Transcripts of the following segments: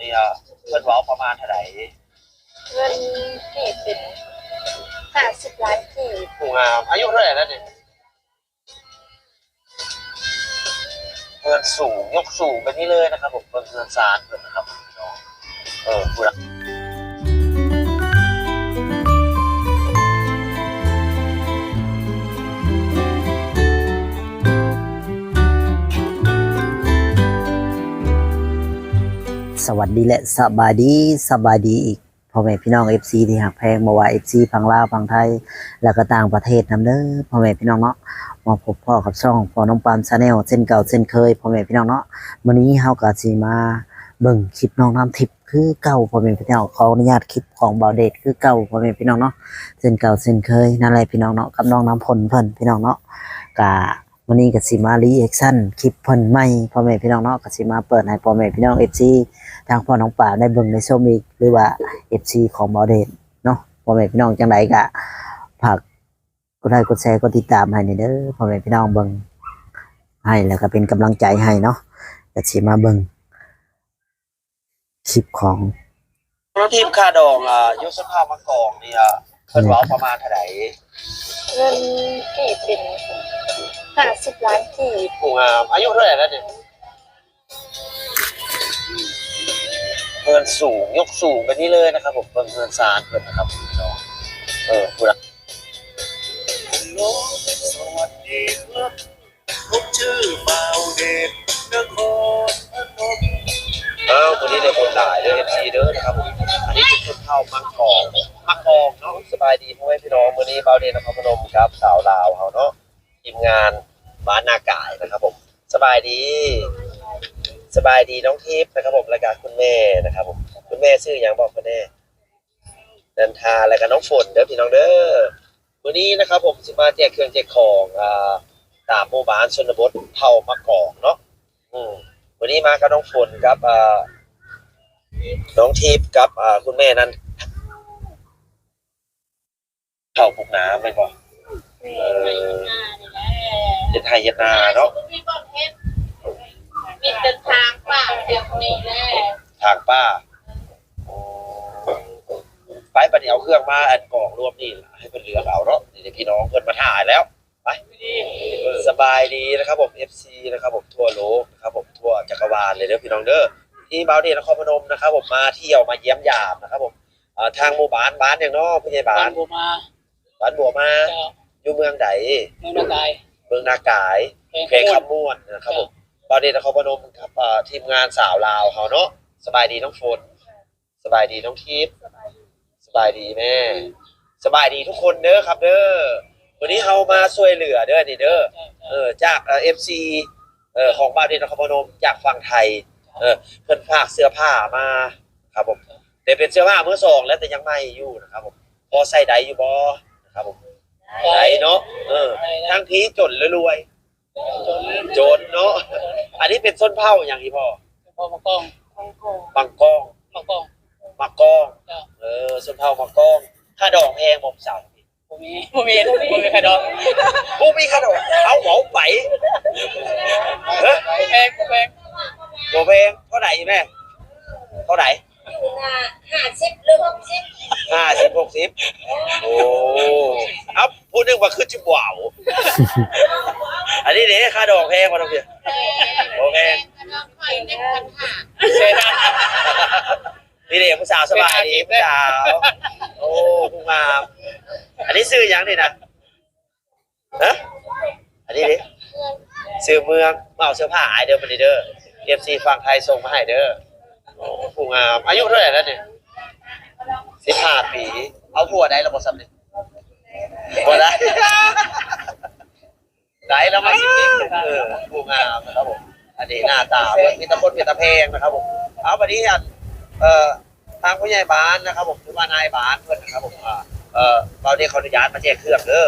นี่เพิ่นเว้าประมาณเท่าไหร่เงินกีบเป็น50 ล้านกีบผู้งามอายุเท่าไหร่แล้วเนี่ยเงินสูงยกสูงไปนี่เลยนะครับผมเงินซานเพิ่นนะครับผู้รักสวัสดีและสบายดีอีกพ่อแม่พี่น้อง FC ที่หักแพงมาว่า FC พังลาวพังไทยแล้วก็ต่างประเทศนำเด้อพ่อแม่พี่น้องเนาะมาพบพ่อกับช่องพ่อน้องปามชาแนลเส้นเก่าเส้นเคยพ่อแม่พี่น้องเนาะวันนี้เฮาก็สิมาเบิ่งคลิปน้องน้ำทิพย์คือเก่าพ่อแม่พี่น้องขออนุญาตคลิปของเบาเดชคือเก่าพ่อแม่พี่น้องเนาะเส้นเก่าเส้นเคยนั่นแหละพี่น้องเนาะกับน้องน้ำพลเพิ่นพี่น้องเนาะก็วันนี้ก็สิมารีแอคชั่นคลิปเพิ่นใหม่พ่อแม่พี่น้องเนาะก็สิมาเปิดให้พ่อแม่พี่น้อง FC ทางพ่อน้องป่าได้เบิ่งในชมอีกหรือว่า FC ของเบาเดชเนาะพ่อแม่พี่น้องจังไดก็ฝากกดไลค์กดแชร์กดติดตามให้เด้อพ่อแม่พี่น้องเบิ่งให้แล้วก็เป็นกำลังใจให้เนาะก็สิมาเบิ่งคลิปของรถทีมคาดองยกสภาพมากองนี่เพิ่นเว้าประมาณเท่าไหร่เงินกีบเป็น50 ล้านกีบผู้งามอายุเท่าไหร่แล้วเนี่ยเงินสูงยกสูงไปนี่เลยนะครับผมเงินซานเพิ่นนะครับพี่น้องผู้รักสวัสดีครับผมชื่อเบาเดชนครพนมตัวนี้ได้คนหลายเด้อ FC เด้อนะครับผมอันนี้เป็นคนเฒ่ามักกองเนาะสบายดีพ่อแม่พี่น้องมื้อนี้เบาเดชนครพนมครับสาวลาวเฮาเนาะทีมงานบ้านนากายนะครับผมสบายดีน้องทิพย์นะครับผมและก็คุณแม่นะครับผมคุณแม่ชื่อหยังบอกคุณแม่นันทาและก็น้องฝนเด้อพี่น้องเด้อวันนี้นะครับผมสิมาแจกเครื่องแจกของตามหมู่บ้านชนบทเฒ่ามะกอกเนาะวันนี้มากับน้องฝนกับน้องทิพย์กับคุณแม่นั้นเฒ่าปลูกน้ำไปบ่เฮ็ดไร่เฮ็ดนาเนาะมีแต่ทางป่าเดียวนี้แหละทางป้าไปบัดนี้เอาเครื่องมาอันกองรวมนี่ให้เพิ่นเลือกเอาเนาะนี่พี่น้องเพิ่นมาถ่ายแล้วไปสบายดีนะครับผม FC นะครับผมทั่วโลกนะครับผมทั่วจักรวาลเลยเด้อพี่น้องเด้อที่เบาเดชนครพนมนะครับผมมาเที่ยวมาเยี่ยมยามนะครับผมทางหมู่บ้านอย่างเนาะผู้ใหญ่บ้านบัวมาอยู่เมืองใดเมืองนากายเพลงคำม่วนนะครับผมเบาเดชนครพนมครับทีมงานสาวลาวเขาเนาะสบายดีน้องฝนสบายดีน้องทิพย์สบายดีแม่สบายดีทุกคนเด้อครับเด้อวันนี้เฮามาช่วยเหลือเด้อนี่เด้อจากFC ของเบาเดชนครพนมจากฝั่งไทยเพิ่นฝากเสื้อผ้ามาครับผมแต่เป็นเสื้อผ้ามือสองแล้วแต่ยังใหม่อยู่นะครับผมพอใส่ได้อยู่บ่นะครับผมได้เนาะทั้งทีจนรวยจนเนาะอันนี้เป็นส้นเผาอย่างที่พ่อมะกองบังกองส้นเผามะกองค่าดอกแพงบ่สาวบ่มีค่าดอกมีค่าดอกเอาเหมาไปแพงบ่แพงเท่าไหร่แม่เท่าไหร่50หรือ60 60โอ้เอาพูดนึงว่าคือจิบว่าวอันนี้เนี่ยค่าดอกแพงมาตรงนี้โอเคนี่เด็กผู้สาวสบายดีผู้สาวโอ้ผู้งามอันนี้ซื้อยังนี่นะอันนี้ดิซื้อเมืองมาเอาเสื้อผ้าให้เด้อมาดิเด้อ FC ฝั่งไทยส่งมาให้เด้อผู้งามอายุเท่าไหร่แล้วเนี่ย15 ปีเอาผัวได้ระบบสำเร็จผัวได้ได้แล้วมา10 ผู้งามนะครับผมอันนี้หน้าตามีตะพนมีตะเพงนะครับผมเอาวันนี้ทางผู้ใหญ่บ้านนะครับผมผู้ว่านายบ้านเพื่อนนะครับผมเราเนี่ยขออนุญาตมาแจกเครื่องเด้อ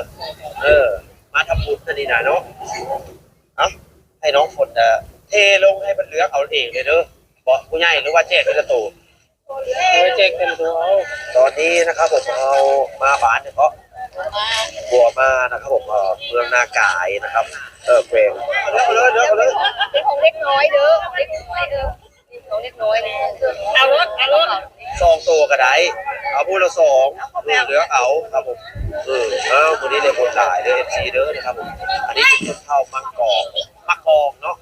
มาทำบุญนี่นะเนาะเอาให้น้องฝนเทลงให้มันเลือกเอาเองเลยเด้อบอกผู้ใหญ่หรือว่าแจกเป็นตัวแจกเป็นตัวเอาตอนนี้นะครับผมเอามาบ้านเนี่ยก็บัวมานะครับผมเมืองนากายนะครับเพลงเป็นของเล็กน้อยเด้อเล็กน้อย น้องเล็กน้อยนี่เอารถ สองตัวก็ได้เอาพูดละสองเลือกเอาครับผมเอาวันนี้เลยคนหลายเลยFCเด้อนะครับผมอันนี้เป็นข้าวมักกองเนาะ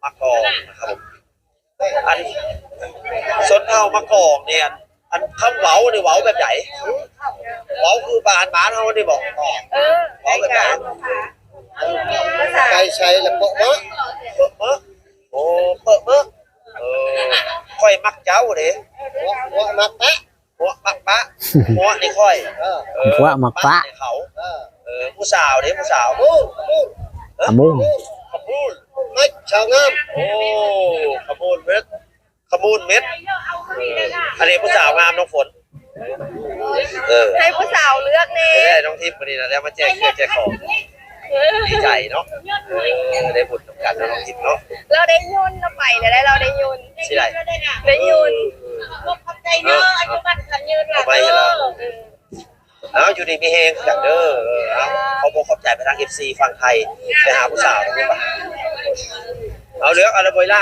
มักกองนะครับผมอันส้นเผามักกองเนี่ยอันคำเว้าเนี่ยเว้าแบบไหนเว้าคือบานเฮานี่บอก เว้าแบบไหนไก่ใช้แล้วเปอะเมอะโอ้เปอะเมอะค่อยมักเจ้าเด้หัวมักปะหัวนี่ค่อยหัวมักปะเขาผู้สาวเด้ผู้สาวขมูลไม่ชาวงามโอ้ขมูลเม็ดอันนี้ผู้สาวงามน้องฝนให้ผู้สาวเลือกแน่ได้น้องทิพย์วันนี้นะแล้วมาแจกของดีใจเนาะได้บุญกับกันน้องทิพย์เนาะเราได้ยุนเราไปได้เราได้ยุนสิได้ยุนขอบใจเนาะอายุบัตรกันยืนหลังเอาอยู่ดีมีเฮงจากเด้อเขาบอกขอบใจไปทาง FC ฝั่งไทยไปหาผู้สาวนะป่ะเอาเลือกอะไรบ่อยล่ะ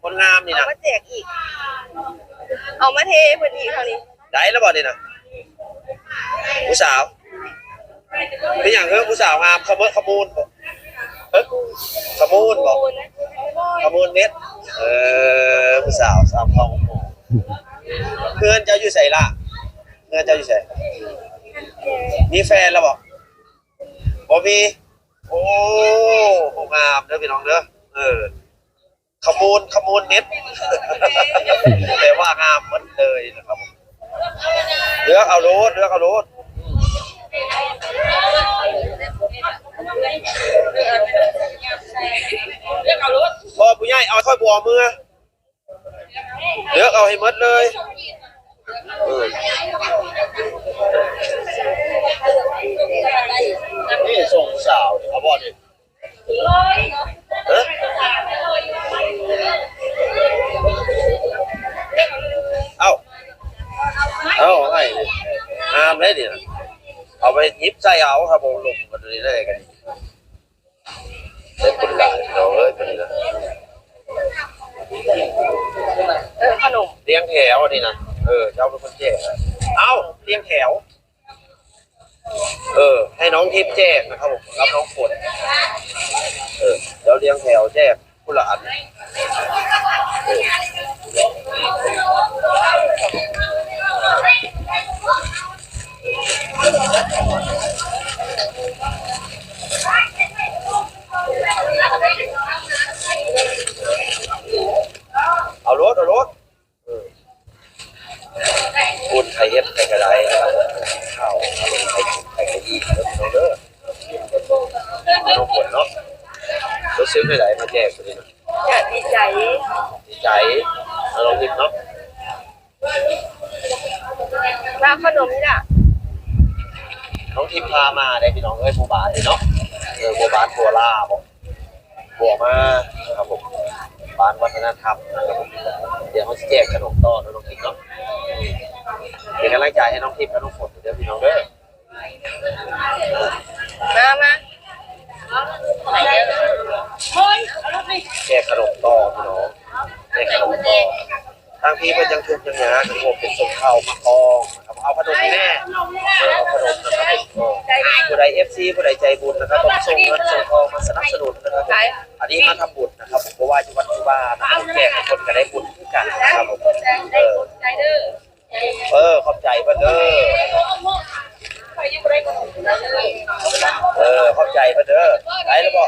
คนงามนี่นะเอามาแจกอีกเอามาเทเพิ่นอีกเท่านี้ได้แล้วบ่นี่นะผู้สาวเป็นอย่างผู้สาวงามขมูลบ่ขมูลเม็ดผู้สาวสามทองเพื่อนเจ้าอยู่ใส่ละเพื่อนเจ้าอยู่ใส่มีแฟนแล้วบอกบ่มีโอ้งามเด้อพี่น้องเด้อขมูลเม็ดแต่ว่างามหมดเลยนะครับเลือกเอาโลดพ่อผู้ใหญ่เอาถ้อยบัวมือเลือกเอาให้หมดเลยนี่ส่งสาวเอาบอลดิเอาให้งามเลยดิเอาไปยิบใส่เอาครับผมลงกันเลยได้กันเป็นคนหลายเราเลยเป็นนะขนมเลี้ยงแถวนี่นะเจ้าเป็นคนแจกเอาเลี้ยงแถวให้น้องทิพย์แจกนะครับผมรับน้องฝนเดี๋ยวเลี้ยงแถวแจกผู้ละอันเอารถคุณไข่เฮ็ดไข่กระไดข้าวไข่กระยี่น้องเด้อน้องฝนเนาะรู้สึกได้ไหนมาแจกตัวนี้นะดีใจลองดิบเนาะร้านขนมนี่น่ะน้องทิพย์พามาได้พี่น้องหมู่บ้านเนาะหมู่บ้านบัวล่าบัวมาครับผมบ้านวัฒนธรรมนะครับผมเดี๋ยวเขาจะแจกขนมต้อนน้องทิพย์เนาะเป็นกำลังใจให้น้องทิพย์และน้องฝนเดี๋ยวพี่น้องเด้อมาแจกขนมต้อพี่น้องแจกขนมต้อทางพี่เป็นยังทุกยังนะทั้งหมดเป็นส่งเข้ามากองนะครับเอาขนมแม่เอาขนมนะครับผู้ใด FC ผู้ใดใจบุญนะครับต้องส่งเงินส่งทองมาสนับสนุนนะครับอันนี้มาทำบุญนะครับเพราะว่าอยู่วัดที่ว่านะครับแจกคนก็ได้บุญด้วยกันนะครับขอบใจเพิ่นเด้อขอบใจเพิ่นเด้อได้แล้วบ่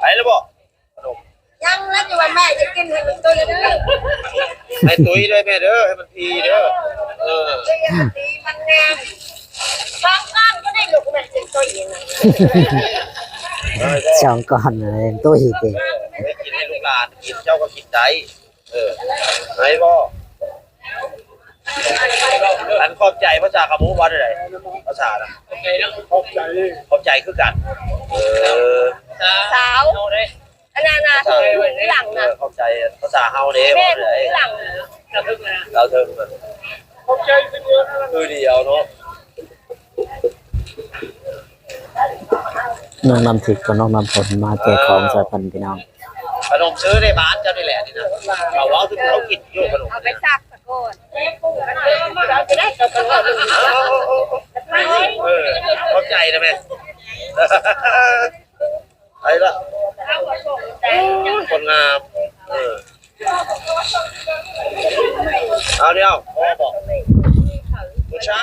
ไปแล้วบ่ยังแล้วจะว่าแม่จะกินให้มันตัวเด้อให้ตุ้ยด้วยแม่เด้อให้มันพีเด้อมันงามบางก้อนก็ได้ลูกแม่เป็นตัวเองสองก่อนเลยตู้หีบเองกินให้ลูกหลานกินเจ้าก็กินได้ไอ้บ่อันขอบใจภาษาขมูวัดอะไรภาษาน่ะขอบใจคือกันสาว อันนั้นนะคือหลังนะ เข้าใจภาษาเฮาเด้ แม่ บ่ได้ หลัง เราเทิงคือเดียวเนาะ น้องนำทิพย์กับน้องนำผลมาแจกของใส่พันพี่น้อง ขนมซื้อในบ้านเจ้านี่แหละนี่นะเขาล้อคือเขากินอยู่ขนม เอาไปซักสะโกนเราจะได้กับกันว่า เข้าใจนะแม่ไปละคนงามเอาเดียวพ่อบอกผู้เช้า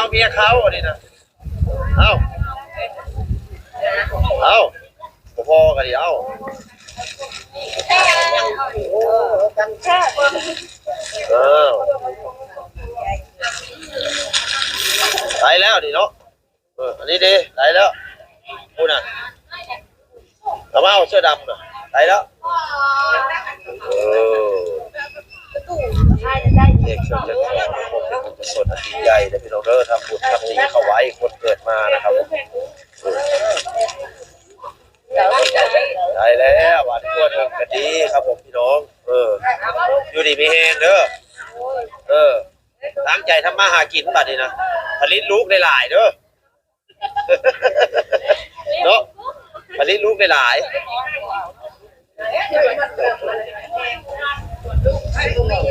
เมียเขาอันนี้นะเอาพ่อกันดิเอาไปแล้วดิเนาะอันนี้ดีไปแล้วพูดน่ะทำไมเอาเสื้อดำน่ะไปแล้วเด็กชนจะขอผมเป็นกุศลอันยิ่งใหญ่และพี่น้องเด้อทำบุญทำดีเข้าไว้คนเกิดมานะครับได้แล้วหวานตัวหนึ่งก็ดีครับผมพี่น้องอยู่ดีมีเฮงเด้อตั้งใจทำมาหากินบัดนี้นะผลิตลูกได้หลายเด้อเนาะผลิตลูกได้หลายลงไปลงมา เ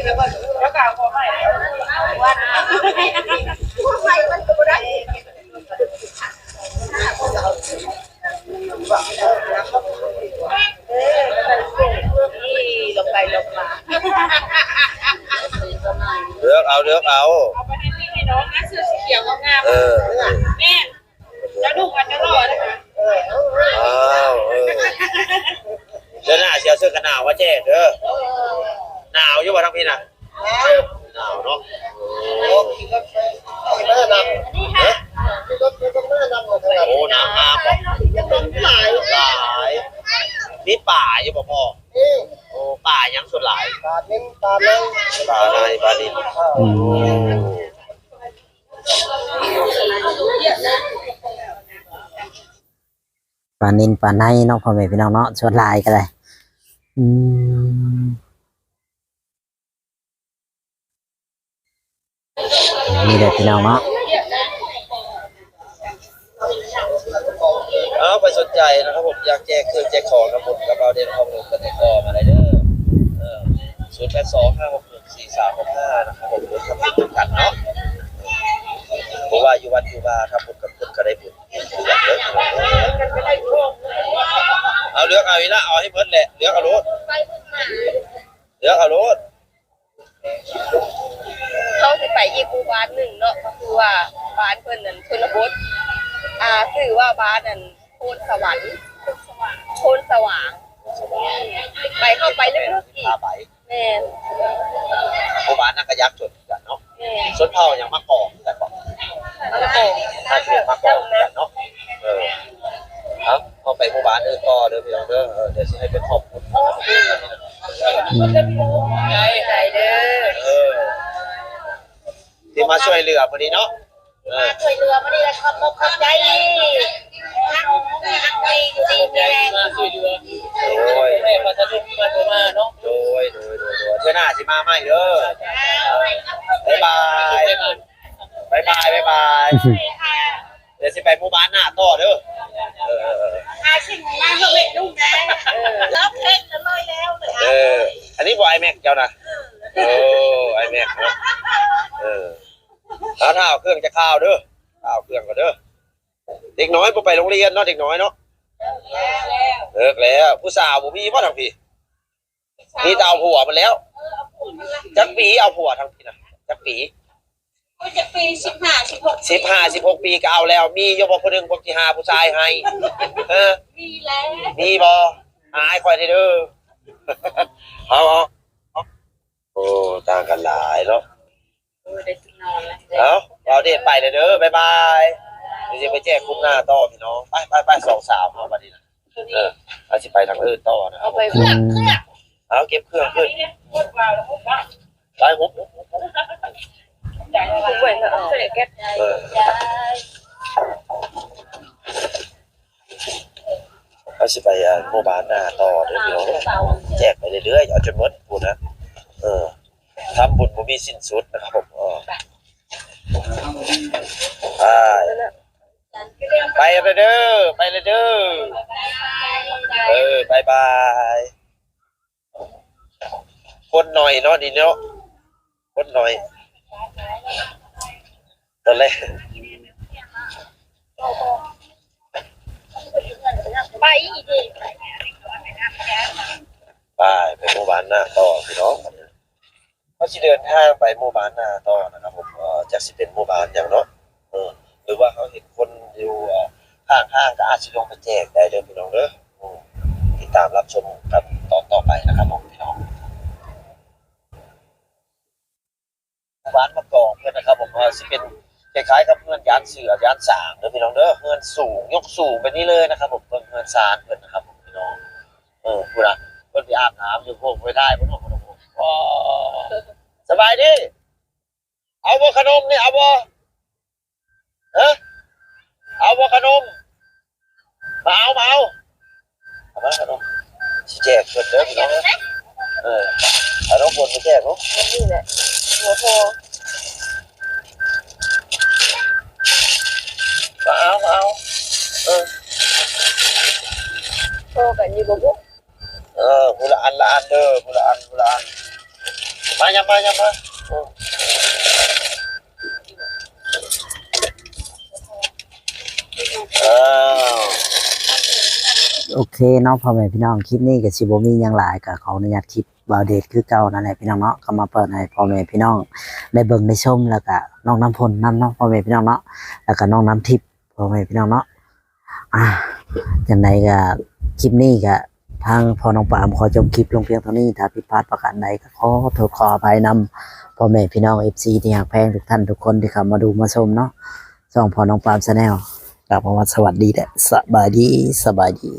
ลือกเอาเอาไปให้พี่ให้น้องนะเสื้อสีเขียวงามแม่จะลูกมันจะรอดนะคะ เดือนหน้าเสียเสื้อกันหนาวว่าแจ้เด้อหนาวอยู่บ่ทั้งพี่น่ะหนาวเนาะโอ้น้ำมาบอกหลายนี่ป่าอยู่บ่พ่อโอ้ป่ายังสุดหลายป่าในป่าดินปลานินปลาในเนาะพ่อแม่พี่น้องเนาะชวนลายก็ได้นี่เด็กพี่น้องเนาะ ไปสนใจนะครับผมอยากแจกเครื่องแจกของนะผมกับเราเดินข้อมูลกันในต่อมาเลยเด้อ0825614365นะครับผมทำบุญกันเนาะเพราะว่าอยู่วัดอยู่ว่าทำบุญกับคนก็ได้บุญเอาเลือกเอาอีกละเอาให้เบิดแหละเลือกเอารถเขาจะไปอีกหมู่บ้านหนึ่งเนาะก็คือว่าบ้านเพิ่นนั่นชนบทคือว่าบ้านนั่นโพนสวรรค์โพนสว่างไปเข้าไปลึกๆอีกแม่น หมู่บ้านนักกระยักจดกันเนาะชนเผ่าอย่างมะกอกแต่บอกถ้าเรียกมะกอกกันเนาะเอาไปหมู่บ้านต่อเด้อพี่น้องเด้อเดี๋ยวสิให้เป็นขอบคุณใจเด้อที่มาช่วยเหลือพอดีเนาะมาช่วยเหลือมาดีขอบใจทั้งดีมาช่วยเหลือ โอ้ย ให้มาสนุกมาเนาะโดยเท่าหน้าสิมาใหม่เด้อบ๊ายบายเดี๋ยวสิไปหมู่บ้านหน้าต่อเด้อสิ่งมาเฮ็ดลูกนะรับเพชรจะลอยแล้วอันนี้บ่ไอแม็กเจ้านะไอแม็กเนาะถ้าเอาเครื่องจะข้าวเด้อเอาเครื่องก็เด้อเด็กน้อยบ่ไปโรงเรียนเนาะเด็กน้อยเนาะเลิกแล้วผู้สาวบ่มีบ่ทางพี่นี่จะเอาผัวมันแล้วจักปีเอาผัวทางพี่นะจักปีจะปี15-16ปีก็เอาแล้วมีอยู่บ่คนนึงบ่สิหาผู้ชายให้มีแล้วมีบ่หาให้ค่อยได้เด้อเอาโอ้ต่างกันหลายเนาะได้สินอนแล้วเอาเดทไปเลยเด้อบ๊ายบายเดี๋ยวจะไปแจ้งคุ้มหน้าต่อพี่น้องไปสองสาวเอาบัดนี้นะเอาสิไปทางอื่นต่อนะเอาไปเครื่องเอาเก็บเครื่องขึ้นไปหุบเหมือนเสียแก๊ส สิไปโรงพยาบาลหน้าต่อเด้อพี่น้องแจกไปเรื่อยๆเอาจนหมดพูดนะทำบุญบ่มีสิ้นสุดนะครับผมไปเลยเด้อไปเลยเด้อบายบายคนหน่อยเนาะดีเนาะคนหน่อยตอนแรก ไปอีกที ไปหมู่บ้านหน้าต่อพี่น้องเขาสิเดินทางไปหมู่บ้านหน้าต่อนะครับผมจากสิเป็นหมู่บ้านอย่างเนาะหรือว่าเขาเห็นคนอยู่ข้างๆก็อาจสิลงไปแจกได้เด้อพี่น้องเด้อติดตามรับชมกันต่อไปนะครับผมพี่น้องหมู่บ้านมะกอกเพื่อนนะครับผมสิเป็นคล้ายๆกับเฮือนยานเสือยานสางเด้อพี่น้องเด้อเฮือนสูงยกสูงไปนี่เลยนะครับผมเฮือนซานเพื่อนนะครับผมพี่น้องพูดนะเพื่อนไปอาบน้ำอยู่โคกไปได้เพื่อนบอกสบายดีเอาบ่ขนมนี่เอาบ่เอาบ่ขนมมาเอามาขนมสิแจกเพิ่นเด้อพี่น้องเอาน้องฝนไปแจกเนาะ นี่แหละหัวโพ มาเอาโพกันอยู่บ่บุ ผู้ละอันละอันเด้อผู้ละอันมายังมาโอเคเนาะพ่อแม่พี่น้องคลิปนี้ก็สิบ่มีหยังหลายก็ขออนุญาตคลิปบาวเดทคือเก่านั่นแหละพี่น้องเนาะก็มาเปิดให้พ่อแม่พี่น้องได้เบิ่งได้ชมแล้วก็น้องน้ำพลนำเนาะพ่อแม่พี่น้องเนาะแล้วก็น้องน้ำทิพย์พ่อแม่พี่น้องเนาะจังไดก็คลิปนี้ก็ทางพ่อน้องปามขอจบคลิปลงเพียงเท่านี้ถ้าผิดพลาดประการใดก็ขอโทษขออภัยนำพ่อแม่พี่น้อง FC ที่รักแพงทุกท่านทุกคนที่เข้ามาดูมาชมเนาะช่องพ่อน้องปาม Channel กลับมาสวัสดีและสบายดี